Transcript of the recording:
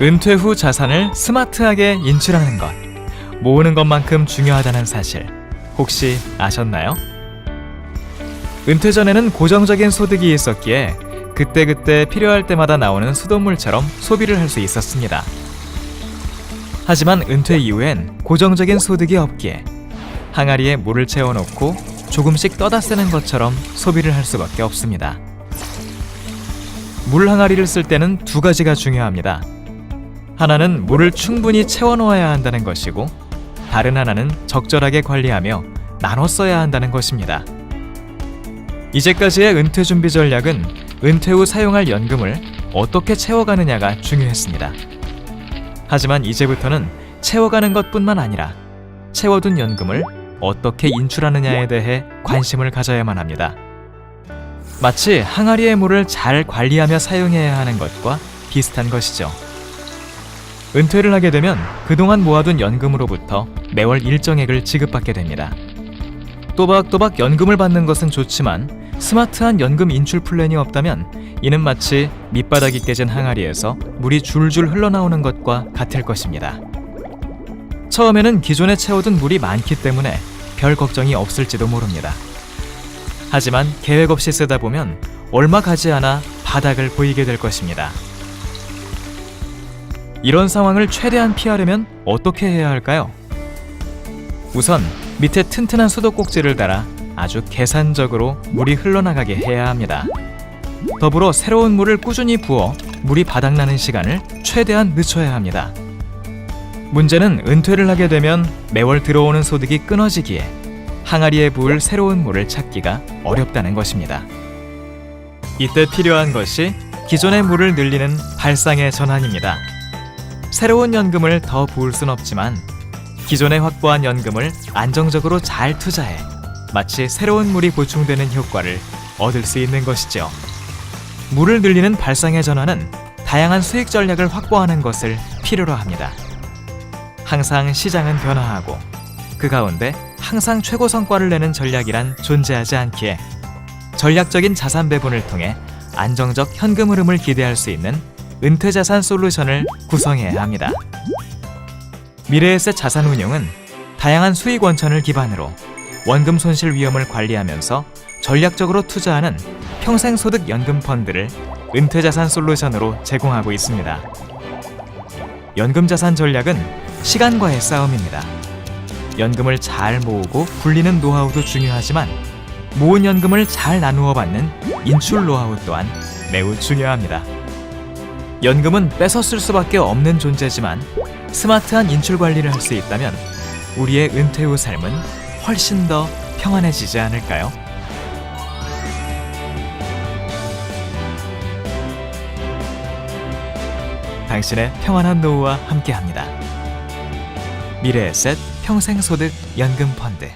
은퇴 후 자산을 스마트하게 인출하는 것, 모으는 것만큼 중요하다는 사실 혹시 아셨나요? 은퇴 전에는 고정적인 소득이 있었기에 그때그때 필요할 때마다 나오는 수돗물처럼 소비를 할 수 있었습니다. 하지만 은퇴 이후엔 고정적인 소득이 없기에 항아리에 물을 채워놓고 조금씩 떠다 쓰는 것처럼 소비를 할 수밖에 없습니다. 물 항아리를 쓸 때는 두 가지가 중요합니다. 하나는 물을 충분히 채워놓아야 한다는 것이고, 다른 하나는 적절하게 관리하며 나눠 써야 한다는 것입니다. 이제까지의 은퇴 준비 전략은 은퇴 후 사용할 연금을 어떻게 채워가느냐가 중요했습니다. 하지만 이제부터는 채워가는 것뿐만 아니라 채워둔 연금을 어떻게 인출하느냐에 대해 관심을 가져야만 합니다. 마치 항아리의 물을 잘 관리하며 사용해야 하는 것과 비슷한 것이죠. 은퇴를 하게 되면 그동안 모아둔 연금으로부터 매월 일정액을 지급받게 됩니다. 또박또박 연금을 받는 것은 좋지만 스마트한 연금 인출 플랜이 없다면 이는 마치 밑바닥이 깨진 항아리에서 물이 줄줄 흘러나오는 것과 같을 것입니다. 처음에는 기존에 채워둔 물이 많기 때문에 별 걱정이 없을지도 모릅니다. 하지만 계획 없이 쓰다 보면 얼마 가지 않아 바닥을 보이게 될 것입니다. 이런 상황을 최대한 피하려면 어떻게 해야 할까요? 우선 밑에 튼튼한 수도꼭지를 달아 아주 계산적으로 물이 흘러나가게 해야 합니다. 더불어 새로운 물을 꾸준히 부어 물이 바닥나는 시간을 최대한 늦춰야 합니다. 문제는 은퇴를 하게 되면 매월 들어오는 소득이 끊어지기에 항아리에 부을 새로운 물을 찾기가 어렵다는 것입니다. 이때 필요한 것이 기존의 물을 늘리는 발상의 전환입니다. 새로운 연금을 더 부을 순 없지만 기존에 확보한 연금을 안정적으로 잘 투자해 마치 새로운 물이 보충되는 효과를 얻을 수 있는 것이죠. 물을 늘리는 발상의 전환은 다양한 수익 전략을 확보하는 것을 필요로 합니다. 항상 시장은 변화하고 그 가운데 항상 최고 성과를 내는 전략이란 존재하지 않기에 전략적인 자산 배분을 통해 안정적 현금 흐름을 기대할 수 있는 은퇴자산 솔루션을 구성해야 합니다. 미래에셋 자산운용은 다양한 수익 원천을 기반으로 원금 손실 위험을 관리하면서 전략적으로 투자하는 평생소득 연금 펀드를 은퇴자산 솔루션으로 제공하고 있습니다. 연금자산 전략은 시간과의 싸움입니다. 연금을 잘 모으고 굴리는 노하우도 중요하지만 모은 연금을 잘 나누어 받는 인출 노하우 또한 매우 중요합니다. 연금은 뺏어 쓸 수밖에 없는 존재지만 스마트한 인출 관리를 할 수 있다면 우리의 은퇴 후 삶은 훨씬 더 평안해지지 않을까요? 당신의 평안한 노후와 함께합니다. 미래에셋 평생소득 연금 펀드.